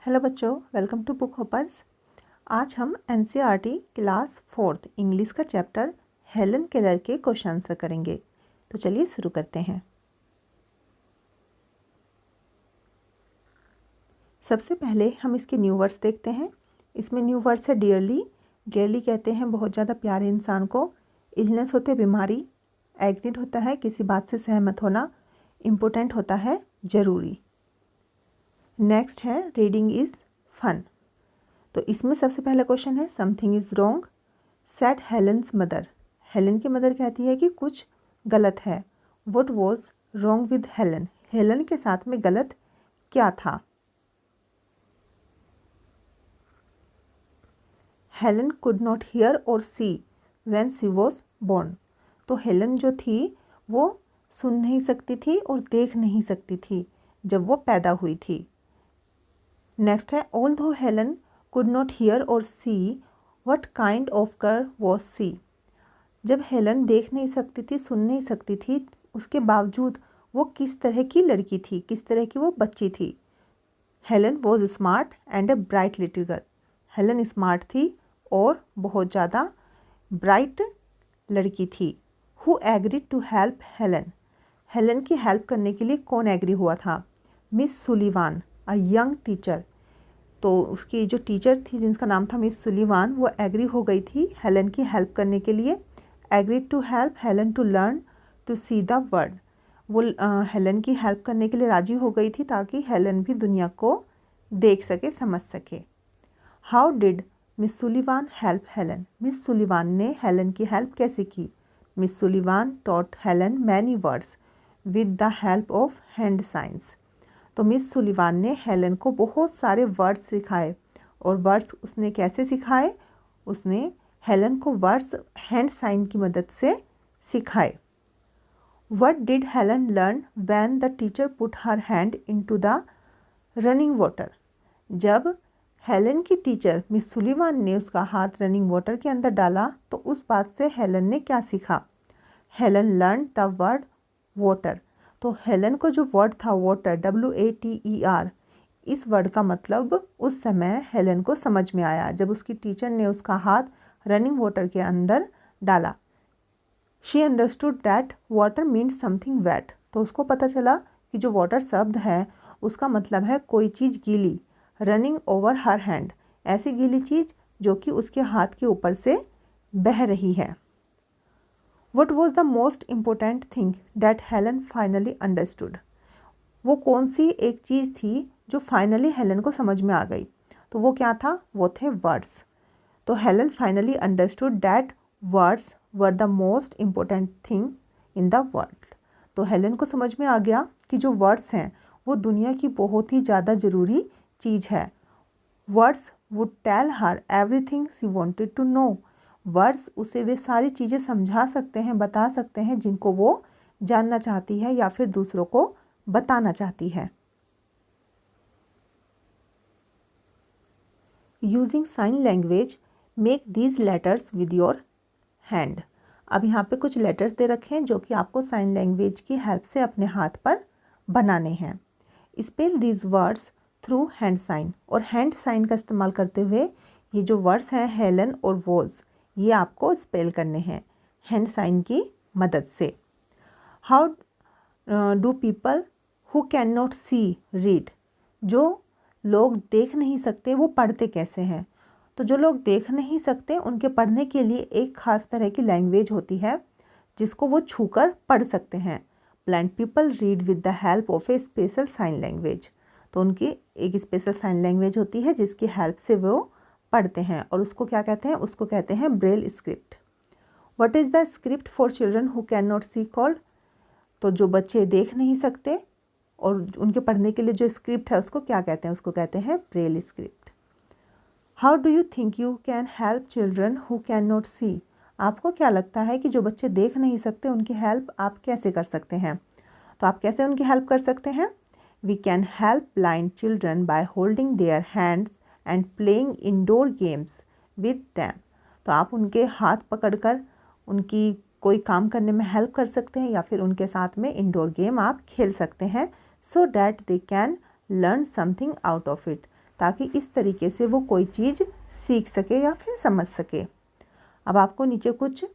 Hello बच्चों, welcome to book hoppers. आज हम एनसीईआरटी क्लास 4th इंग्लिश का चैप्टर हेलन केलर के क्वेश्चन आंसर करेंगे। तो चलिए शुरू करते हैं। सबसे पहले हम इसके न्यू वर्ड्स देखते हैं। इसमें न्यू वर्ड्स है डियरली। डियरली कहते हैं बहुत ज़्यादा प्यारे इंसान को। इलनेस होते बीमारी। एग्रीड होता है किसी बात से सहमत होना। इम्पोर्टेंट होता है ज़रूरी। नेक्स्ट है रीडिंग इज़ फन। तो इसमें सबसे पहला क्वेश्चन है something is wrong said Helen's mother. Helen की मदर कहती है कि कुछ गलत है। What was wrong with Helen. Helen के साथ में गलत क्या था। हेलन कुड नॉट हियर और see when she was born. तो हेलन जो थी वो सुन नहीं सकती थी और देख नहीं सकती थी जब वो पैदा हुई थी। नेक्स्ट है ऑल दो हेलन कुड नॉट हियर और see what kind of girl was she. जब हेलन देख नहीं सकती थी, सुन नहीं सकती थी, उसके बावजूद वो किस तरह की लड़की थी, किस तरह की वो बच्ची थी। Helen was smart and a bright little girl. Helen smart थी और बहुत ज़्यादा ब्राइट लड़की थी। Who agreed to help Helen. Helen की हेल्प करने के लिए कौन एग्री हुआ था। Miss Sullivan a young teacher. तो उसकी जो टीचर थी जिनका नाम था मिस सुलिवान, वो एग्री हो गई थी हेलन की हेल्प करने के लिए। Agree to help Helen to learn to see the world. वो हेलन की हेल्प करने के लिए राजी हो गई थी ताकि हेलन भी दुनिया को देख सके, समझ सके। How did miss Sullivan help Helen. Miss Sullivan ने हेलन की हेल्प कैसे की। Miss Sullivan taught Helen many words with the help of hand science. तो मिस सुलिवान ने हेलन को बहुत सारे वर्ड्स सिखाए। और वर्ड्स उसने कैसे सिखाए। उसने हेलन को वर्ड्स हैंड साइन की मदद से सिखाए। What did Helen learn when the teacher put her hand into the running water. जब हेलन की टीचर मिस सुलिवान ने उसका हाथ रनिंग वाटर के अंदर डाला तो उस बात से हेलन ने क्या सीखा। Helen learn the word water. तो हेलन को जो वर्ड था वाटर, WATER, इस वर्ड का मतलब उस समय हेलन को समझ में आया जब उसकी टीचर ने उसका हाथ रनिंग वाटर के अंदर डाला। She understood that water means something wet. तो उसको पता चला कि जो वाटर शब्द है उसका मतलब है कोई चीज़ गीली। रनिंग ओवर हर हैंड, ऐसी गीली चीज़ जो कि उसके हाथ के ऊपर से बह रही है। What was the most important thing that Helen finally understood? वो कौन सी एक चीज़ थी जो फाइनली हेलन को समझ में आ गई। तो वो क्या था, वो थे वर्ड्स। तो Helen finally understood that words were the most important thing in the world. तो हेलन को समझ में आ गया कि जो वर्ड्स हैं वो दुनिया की बहुत ही ज़्यादा ज़रूरी चीज़ है। Words would tell her everything she wanted to know. Words उसे वे सारी चीज़ें समझा सकते हैं, बता सकते हैं जिनको वो जानना चाहती है या फिर दूसरों को बताना चाहती है। Using sign language make these letters with your hand. अब यहाँ पे कुछ लेटर्स दे रखे हैं जो कि आपको साइन लैंग्वेज की हेल्प से अपने हाथ पर बनाने हैं। Spell these words through hand sign. और हैंड साइन का इस्तेमाल करते हुए ये जो वर्ड्स हैं हेलन और वॉज, ये आपको स्पेल करने हैं हैंड साइन की मदद से। How do people who can not see read. जो लोग देख नहीं सकते वो पढ़ते कैसे हैं। तो जो लोग देख नहीं सकते उनके पढ़ने के लिए एक ख़ास तरह की लैंग्वेज होती है जिसको वो छूकर पढ़ सकते हैं। Blind people read with the help of a special sign language. तो उनकी एक स्पेशल साइन लैंग्वेज होती है जिसकी हेल्प से वो पढ़ते हैं और उसको क्या कहते हैं, उसको कहते हैं Braille script. What is the script for children who can not see called. तो जो बच्चे देख नहीं सकते और उनके पढ़ने के लिए जो स्क्रिप्ट है उसको क्या कहते हैं, उसको कहते हैं Braille script. How do you think you can help children who can not see. आपको क्या लगता है कि जो बच्चे देख नहीं सकते उनकी हेल्प आप कैसे कर सकते हैं। तो आप कैसे उनकी हेल्प कर सकते हैं। We can help blind children by holding their hands and playing indoor games with them. तो आप उनके हाथ पकड़कर उनकी कोई काम करने में हेल्प कर सकते हैं या फिर उनके साथ में इंडोर गेम आप खेल सकते हैं so that they can learn something out of it. ताकि इस तरीके से वो कोई चीज़ सीख सके या फिर समझ सके। अब आपको नीचे कुछ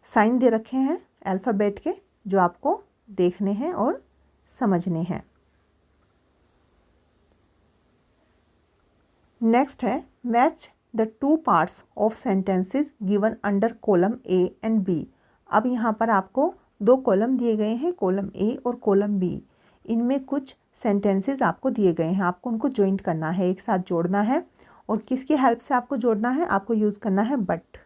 साइन दे रखे हैं अल्फ़ाबेट के, जो आपको देखने हैं और समझने हैं। नेक्स्ट है match the two parts of sentences given under column A and B. अब यहाँ पर आपको दो कॉलम दिए गए हैं, कॉलम ए और कॉलम बी। इनमें कुछ सेंटेंसेस आपको दिए गए हैं, आपको उनको जॉइंट करना है, एक साथ जोड़ना है। और किसकी हेल्प से आपको जोड़ना है? आपको यूज़ करना है बट।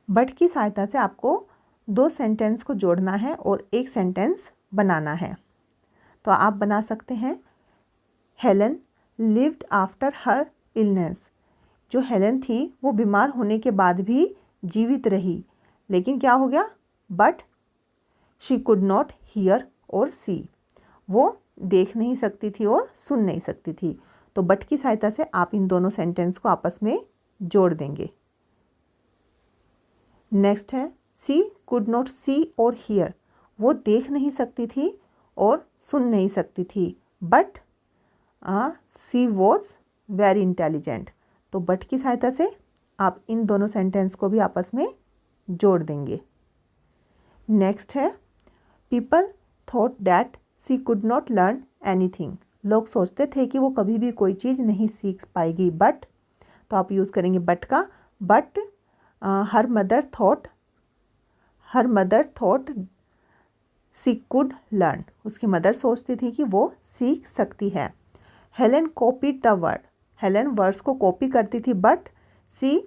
बट की सहायता से आपको दो सेंटेंस को जोड़ना है और एक सेंटेंस बनाना है। तो आप बना सकते हैं Helen lived after her illness. जो हेलन थी वो बीमार होने के बाद भी जीवित रही, लेकिन क्या हो गया? But she could not hear और सी। वो देख नहीं सकती थी और सुन नहीं सकती थी। तो बट की सहायता से आप इन दोनों सेंटेंस को आपस में जोड़ देंगे। नेक्स्ट है सी कुड नॉट सी और हियर। वो देख नहीं सकती थी और सुन नहीं सकती थी, but she was very intelligent. तो बट की सहायता से आप इन दोनों सेंटेंस को भी आपस में जोड़ देंगे। नेक्स्ट है people thought that she could not learn anything. लोग सोचते थे कि वो कभी भी कोई चीज़ नहीं सीख पाएगी, बट, तो आप यूज़ करेंगे बट का। But her mother thought she could learn. उसकी मदर सोचती थी कि वो सीख सकती है। Helen copied the word. Helen words को कॉपी करती थी, but she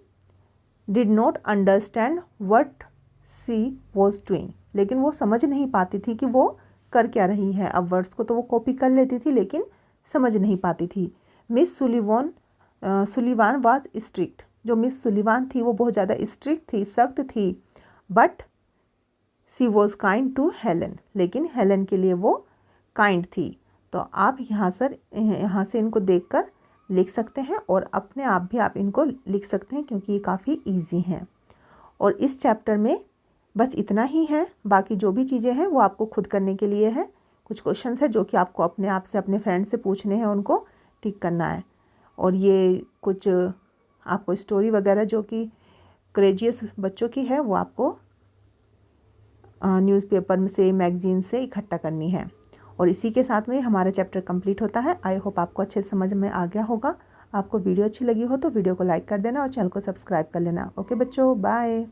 did not understand what she was doing. लेकिन वो समझ नहीं पाती थी कि वो कर क्या रही है। अब वर्ड्स को तो वो कॉपी कर लेती थी, लेकिन समझ नहीं पाती थी। Miss Sullivan was strict. जो मिस सुलिवान थी वो बहुत ज़्यादा स्ट्रिक्ट थी, सख्त थी, but she was kind to Helen. लेकिन हेलन के लिए वो काइंड थी। तो आप यहाँ से इनको देखकर लिख सकते हैं और अपने आप भी आप इनको लिख सकते हैं, क्योंकि ये काफ़ी इजी हैं। और इस चैप्टर में बस इतना ही है। बाकी जो भी चीज़ें हैं वो आपको खुद करने के लिए है। कुछ क्वेश्चंस है जो कि आपको अपने आप से अपने फ्रेंड से पूछने हैं, उनको टिक करना है। और ये कुछ आपको स्टोरी वगैरह जो कि क्रेजियस बच्चों की है वो आपको न्यूज़पेपर में से, मैगजीन से इकट्ठा करनी है। और इसी के साथ में हमारा चैप्टर कंप्लीट होता है। आई होप आपको अच्छे समझ में आ गया होगा। आपको वीडियो अच्छी लगी हो तो वीडियो को लाइक कर देना और चैनल को सब्सक्राइब कर लेना। ओके बच्चों, बाय।